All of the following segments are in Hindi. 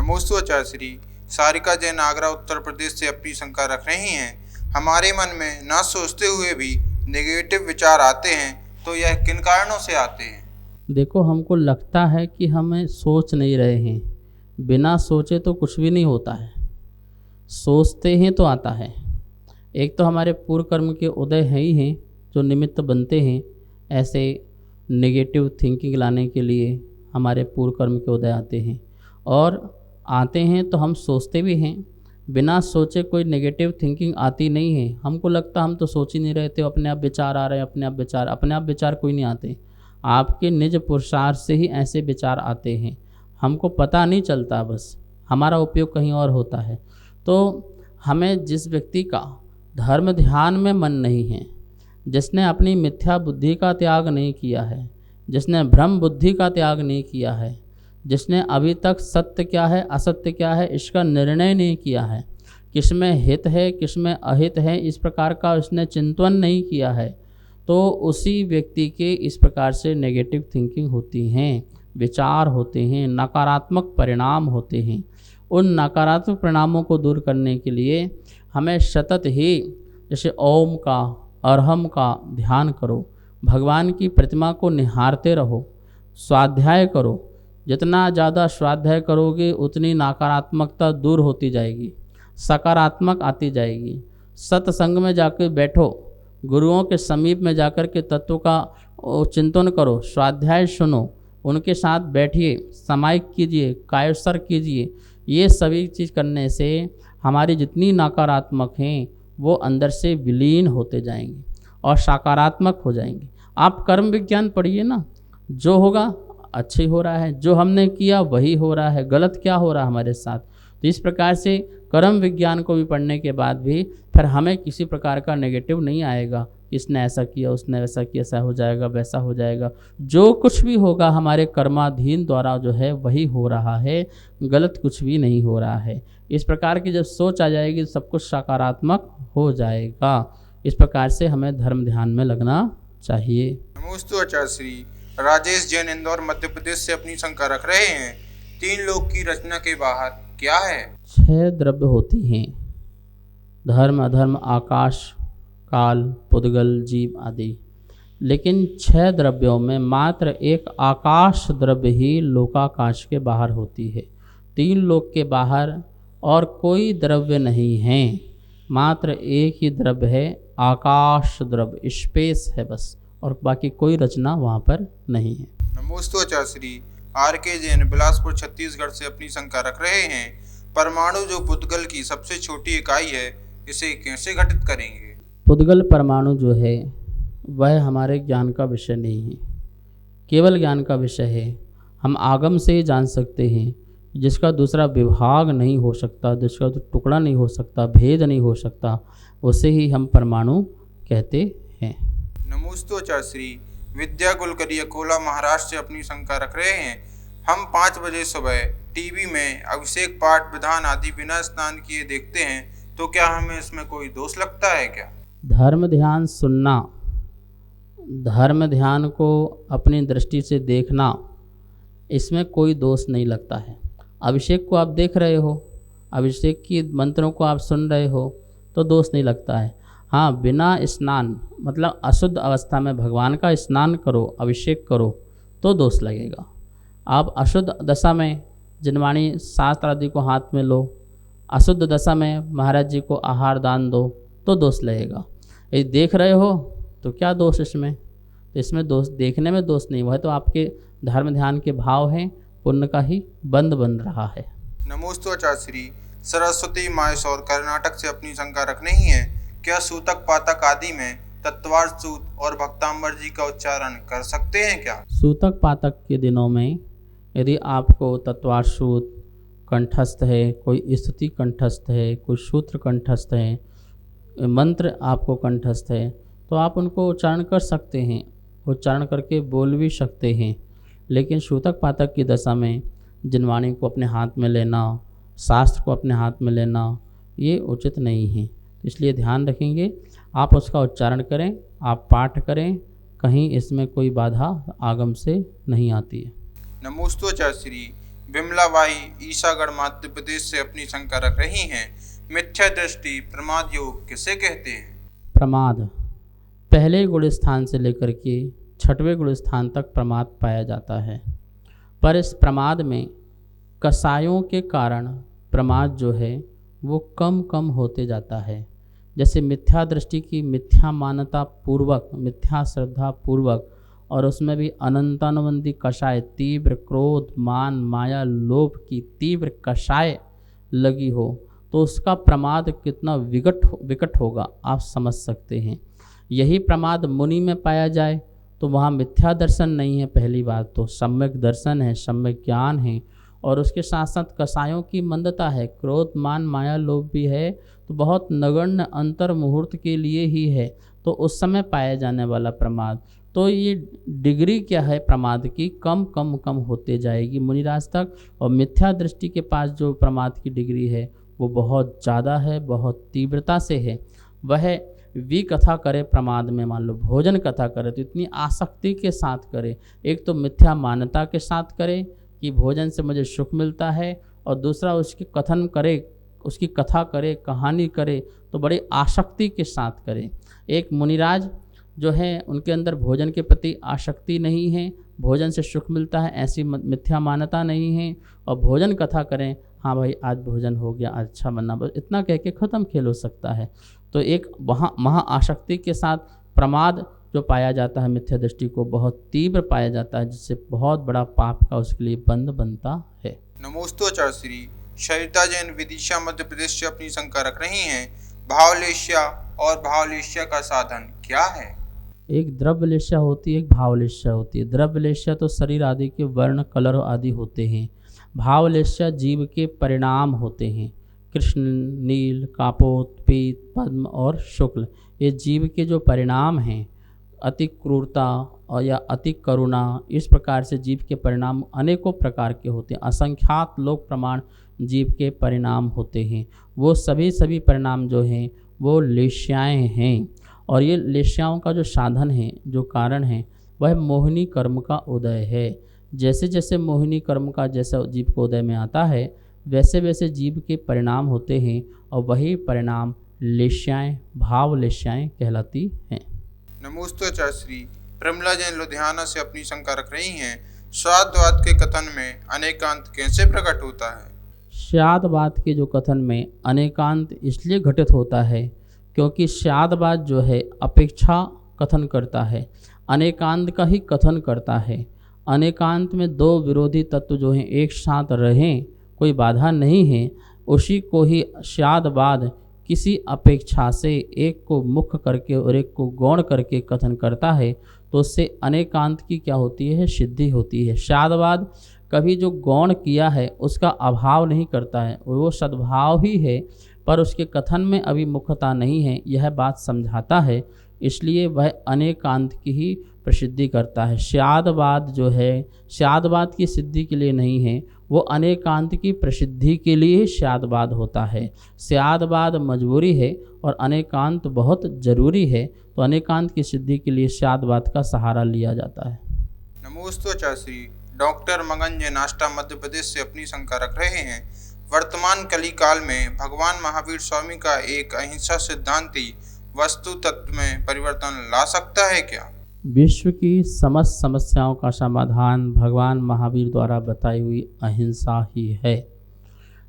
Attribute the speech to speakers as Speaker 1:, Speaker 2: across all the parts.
Speaker 1: नमोस्तु आचार्य श्री। सारिका जैन आगरा उत्तर प्रदेश से अपनी शंका रख रही हैं। हमारे मन में न सोचते हुए भी नेगेटिव विचार आते हैं, तो यह किन कारणों से आते हैं?
Speaker 2: देखो, हमको लगता है कि हमें सोच नहीं रहे हैं। बिना सोचे तो कुछ भी नहीं होता है, सोचते हैं तो आता है। एक तो हमारे पूर्व कर्म के उदय है ही हैं जो निमित्त बनते हैं ऐसे नेगेटिव थिंकिंग लाने के लिए। हमारे पूर्व कर्म के उदय आते हैं और आते हैं तो हम सोचते भी हैं। बिना सोचे कोई नेगेटिव थिंकिंग आती नहीं है। हमको लगता हम तो सोच ही नहीं रहे थे, अपने आप विचार आ रहे हैं। अपने आप विचार कोई नहीं आते, आपके निज पुरुषार्थ से ही ऐसे विचार आते हैं। हमको पता नहीं चलता, बस हमारा उपयोग कहीं और होता है। तो हमें जिस व्यक्ति का धर्म ध्यान में मन नहीं है, जिसने अपनी मिथ्या बुद्धि का त्याग नहीं किया है, जिसने भ्रम बुद्धि का त्याग नहीं किया है, जिसने अभी तक सत्य क्या है असत्य क्या है इसका निर्णय नहीं किया है, किस में हित है किस में अहित है इस प्रकार का उसने चिंतन नहीं किया है, तो उसी व्यक्ति के इस प्रकार से नेगेटिव थिंकिंग होती हैं, विचार होते हैं, नकारात्मक परिणाम होते हैं। उन नकारात्मक परिणामों को दूर करने के लिए हमें सतत ही जैसे ओम का अरहम का ध्यान करो, भगवान की प्रतिमा को निहारते रहो, स्वाध्याय करो। जितना ज़्यादा स्वाध्याय करोगे उतनी नकारात्मकता दूर होती जाएगी, सकारात्मक आती जाएगी। सत्संग में जाकर बैठो, गुरुओं के समीप में जाकर के तत्व का चिंतन करो, स्वाध्याय सुनो, उनके साथ बैठिए, सामायिक कीजिए, कायोत्सर्ग कीजिए। ये सभी चीज़ करने से हमारी जितनी नकारात्मक हैं वो अंदर से विलीन होते जाएंगे और सकारात्मक हो जाएंगे। आप कर्म विज्ञान पढ़िए ना, जो होगा अच्छे हो रहा है, जो हमने किया वही हो रहा है, गलत क्या हो रहा है हमारे साथ। तो इस प्रकार से कर्म विज्ञान को भी पढ़ने के बाद भी फिर हमें किसी प्रकार का नेगेटिव नहीं आएगा, इसने ऐसा किया उसने वैसा किया, ऐसा हो जाएगा वैसा हो जाएगा। जो कुछ भी होगा हमारे कर्माधीन द्वारा जो है वही हो रहा है, गलत कुछ भी नहीं हो रहा है। इस प्रकार की जब सोच आ जाएगी सब कुछ सकारात्मक हो जाएगा। इस प्रकार से हमें धर्म ध्यान में लगना चाहिए।
Speaker 1: नमोस्तु आचार्य श्री। राजेश जैन इंदौर मध्य प्रदेश से अपनी शंका रख रहे हैं। 3 लोक की रचना के बाहर क्या है?
Speaker 2: 6 द्रव्य होती हैं, धर्म अधर्म आकाश काल पुद्गल जीव आदि। लेकिन 6 द्रव्यों में मात्र एक आकाश द्रव्य ही लोकाकाश के बाहर होती है। 3 लोक के बाहर और कोई द्रव्य नहीं है, मात्र एक ही द्रव्य है, आकाश द्रव्य, स्पेस है बस, और बाकी कोई रचना वहाँ पर नहीं है।
Speaker 1: नमोस्तु आचार्य श्री। RK जैन बिलासपुर छत्तीसगढ़ से अपनी शंका रख रहे हैं। परमाणु जो पुद्गल की सबसे छोटी इकाई है, इसे कैसे घटित करेंगे?
Speaker 2: पुद्गल परमाणु जो है वह हमारे ज्ञान का विषय नहीं है, केवल ज्ञान का विषय है। हम आगम से ही जान सकते हैं, जिसका दूसरा विभाग नहीं हो सकता, जिसका टुकड़ा नहीं हो सकता, भेद नहीं हो सकता, उसे ही हम परमाणु कहते हैं।
Speaker 1: नमोस्तु आचार्य श्री। विद्या कुलकर्णी अकोला महाराष्ट्र से अपनी शंका रख रहे हैं। हम 5 बजे सुबह टीवी में अभिषेक पाठ विधान आदि बिना स्नान किए देखते हैं, तो क्या हमें इसमें कोई दोष लगता है क्या?
Speaker 2: धर्म ध्यान सुनना, धर्म ध्यान को अपनी दृष्टि से देखना, इसमें कोई दोष नहीं लगता है। अभिषेक को आप देख रहे हो, अभिषेक की मंत्रों को आप सुन रहे हो, तो दोष नहीं लगता है। हाँ, बिना स्नान मतलब अशुद्ध अवस्था में भगवान का स्नान करो, अभिषेक करो, तो दोष लगेगा। आप अशुद्ध दशा में जिनवाणी शास्त्र आदि को हाथ में लो, अशुद्ध दशा में महाराज जी को आहार दान दो, तो दोष लगेगा। यदि देख रहे हो तो क्या दोष इसमें? तो इसमें दोष, देखने में दोष नहीं, वह तो आपके धर्म ध्यान के भाव हैं, पुण्य का ही बंद बन रहा है।
Speaker 1: नमोस्तु आचार्य श्री। सरस्वती माहेश्वर कर्नाटक से अपनी शंका रख रही हैं। क्या सूतक पातक आदि में तत्वार्थ सूत और भक्तांबर जी का उच्चारण कर सकते हैं क्या?
Speaker 2: सूतक पातक के दिनों में यदि आपको तत्वार्थ सूत कंठस्थ है, कोई स्तुति कंठस्थ है, कोई सूत्र कंठस्थ है, मंत्र आपको कंठस्थ है, तो आप उनको उच्चारण कर सकते हैं, उच्चारण करके बोल भी सकते हैं। लेकिन सूतक पातक की दशा में जिनवाणी को अपने हाथ में लेना, शास्त्र को अपने हाथ में लेना, ये उचित नहीं है। इसलिए ध्यान रखेंगे, आप उसका उच्चारण करें, आप पाठ करें, कहीं इसमें कोई बाधा आगम से नहीं आती है।
Speaker 1: नमोस्तु आचार्य श्री। विमलाबाई ईसागढ़ मध्य प्रदेश से अपनी शंका रख रही हैं। मिथ्या दृष्टि प्रमाद योग किसे कहते हैं?
Speaker 2: प्रमाद पहले गुण स्थान से लेकर के 6वें गुण स्थान तक प्रमाद पाया जाता है, पर इस प्रमाद में कसायों के कारण प्रमाद जो है वो कम कम होते जाता है। जैसे मिथ्या दृष्टि की मिथ्या मान्यता पूर्वक, मिथ्या श्रद्धा पूर्वक, और उसमें भी अनंतानुबंधी कषाय, तीव्र क्रोध, मान, माया, लोभ की तीव्र कषाय लगी हो तो उसका प्रमाद कितना विकट होगा आप समझ सकते हैं। यही प्रमाद मुनि में पाया जाए तो वहाँ मिथ्या दर्शन नहीं है, पहली बात तो सम्यक दर्शन है, सम्यक ज्ञान है, और उसके साथ साथ कसायों की मंदता है, क्रोध, मान, माया, लोभ भी है, तो बहुत नगण्य अंतर मुहूर्त के लिए ही है, तो उस समय पाया जाने वाला प्रमाद। तो ये डिग्री क्या है प्रमाद की, कम कम कम होते जाएगी मुनिराज तक, और मिथ्या दृष्टि के पास जो प्रमाद की डिग्री है वो बहुत ज़्यादा है, बहुत तीव्रता से है। वह कथा करे प्रमाद में, मान लो भोजन कथा करे तो इतनी आसक्ति के साथ करे, एक तो मिथ्या मान्यता के साथ करे कि भोजन से मुझे सुख मिलता है, और दूसरा उसकी कथन करे, उसकी कथा करे, कहानी करे तो बड़ी आसक्ति के साथ करे। एक मुनिराज जो है उनके अंदर भोजन के प्रति आसक्ति नहीं है, भोजन से सुख मिलता है ऐसी मिथ्या मान्यता नहीं है, और भोजन कथा करें, हाँ भाई आज भोजन हो गया, अच्छा बनना, बस इतना कह के ख़त्म खेल हो सकता है। तो एक वहाँ महा आसक्ति के साथ प्रमाद जो पाया जाता है मिथ्या दृष्टि को बहुत तीव्र पाया जाता है, जिससे बहुत बड़ा पाप का उसके लिए बंध बनता है।
Speaker 1: नमोस्तोचार्य श्री। सरिता जैन विदिशा मध्य प्रदेश से अपनी शंका रख रही हैं। भावलेश्या और भावलेश्या का साधन क्या है?
Speaker 2: एक द्रव्यलेश्या होती है, एक भावलेश्या होती है। द्रव्यलेश्या तो शरीर आदि के वर्ण, कलर आदि होते हैं। भावलेश्या जीव के परिणाम होते हैं, कृष्ण, नील, कापोत, पीत, पद्म और शुक्ल, ये जीव के जो परिणाम हैं, अति क्रूरता और या अति करुणा, इस प्रकार से जीव के परिणाम अनेकों प्रकार के होते हैं। असंख्यात लोक प्रमाण जीव के परिणाम होते हैं। वो सभी परिणाम जो हैं वो लेश्याएँ हैं, और ये लेश्याओं का जो साधन है, जो कारण है, वह मोहिनी कर्म का उदय है। जैसे जैसे मोहिनी कर्म का जैसा जीव को उदय में आता है, वैसे वैसे जीव के परिणाम होते हैं, और वही परिणाम लेश्याएँ, भाव लेश्याएँ कहलाती हैं।
Speaker 1: नमोस्तोचार्य श्री। प्रमला जैन लुधियाना से अपनी शंका रख रही हैं। श्राद्धवाद के कथन में अनेकांत कैसे प्रकट होता है?
Speaker 2: श्राद्धवाद के जो कथन में अनेकांत इसलिए घटित होता है क्योंकि श्राद्धवाद जो है अपेक्षा कथन करता है, अनेकांत का ही कथन करता है। अनेकांत में दो विरोधी तत्व जो हैं एक साथ रहें, कोई बाधा नहीं है, उसी को ही श्राद्धवाद किसी अपेक्षा से एक को मुख्य करके और एक को गौण करके कथन करता है, तो उससे अनेकांत की क्या होती है, सिद्धि होती है। श्राद्धवाद कभी जो गौण किया है उसका अभाव नहीं करता है, वो सद्भाव ही है, पर उसके कथन में अभी मुख्यता नहीं है, यह बात समझाता है, इसलिए वह अनेकांत की ही प्रसिद्धि करता है। श्राद्धवाद जो है श्राद्धवाद की सिद्धि के लिए नहीं है, वो अनेकांत की प्रसिद्धि के लिए ही श्राद्धवाद होता है। श्राद्धवाद मजबूरी है और अनेकांत बहुत जरूरी है, तो अनेकांत की सिद्धि के लिए श्राद्धवाद का सहारा लिया जाता है।
Speaker 1: नमोस्तोचार्य श्री। डॉक्टर मगन जैन नाष्टा मध्य प्रदेश से अपनी शंका रख रहे हैं। वर्तमान कली काल में भगवान महावीर स्वामी का एक अहिंसा सिद्धांती वस्तु तत्व में परिवर्तन ला सकता है क्या?
Speaker 2: विश्व की समस्त समस्याओं का समाधान भगवान महावीर द्वारा बताई हुई अहिंसा ही है।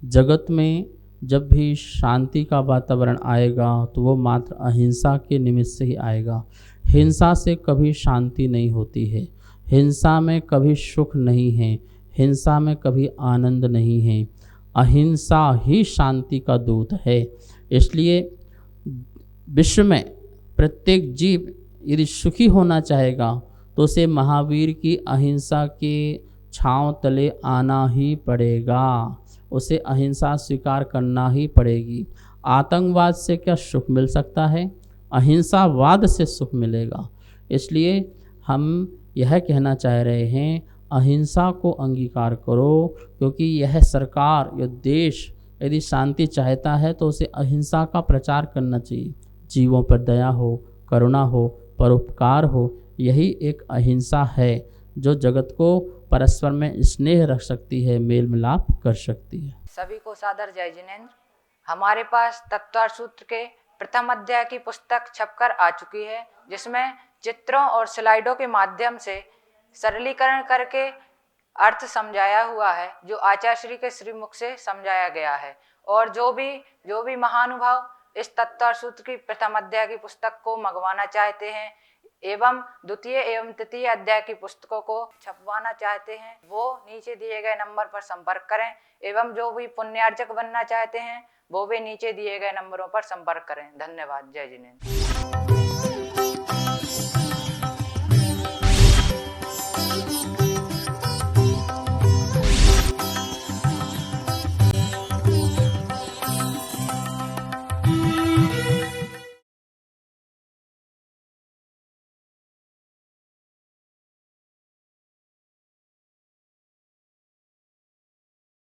Speaker 2: जगत में जब भी शांति का वातावरण आएगा तो वो मात्र अहिंसा के निमित्त से ही आएगा। हिंसा से कभी शांति नहीं होती है, हिंसा में कभी सुख नहीं है, हिंसा में कभी आनंद नहीं है। अहिंसा ही शांति का दूत है। इसलिए विश्व में प्रत्येक जीव यदि सुखी होना चाहेगा तो उसे महावीर की अहिंसा के छांव तले आना ही पड़ेगा, उसे अहिंसा स्वीकार करना ही पड़ेगी। आतंकवाद से क्या सुख मिल सकता है? अहिंसावाद से सुख मिलेगा। इसलिए हम यह कहना चाह रहे हैं, अहिंसा को अंगीकार करो, क्योंकि यह सरकार, यह देश यदि शांति चाहता है तो उसे अहिंसा का प्रचार करना चाहिए। जीवों पर दया हो, करुणा हो, परोपकार हो, यही एक अहिंसा है जो जगत को परस्पर में स्नेह रख सकती है, मेल मिलाप कर सकती है।
Speaker 3: सभी को सादर जय जिनेंद्र। हमारे पास तत्वार्थ सूत्र के प्रथम अध्याय की पुस्तक छपकर आ चुकी है, जिसमें चित्रों और स्लाइडों के माध्यम से सरलीकरण करके अर्थ समझाया हुआ है, जो आचार्य श्री के श्रीमुख से समझाया गया है। और जो भी महानुभाव इस तत्वार्थ सूत्र की प्रथम अध्याय की पुस्तक को मंगवाना चाहते हैं एवं द्वितीय एवं तृतीय अध्याय की पुस्तकों को छपवाना चाहते हैं, वो नीचे दिए गए नंबर पर संपर्क करें। एवं जो भी पुण्यार्जक बनना चाहते हैं वो भी नीचे दिए गए नंबरों पर संपर्क करें। धन्यवाद। जय जिनेंद्र।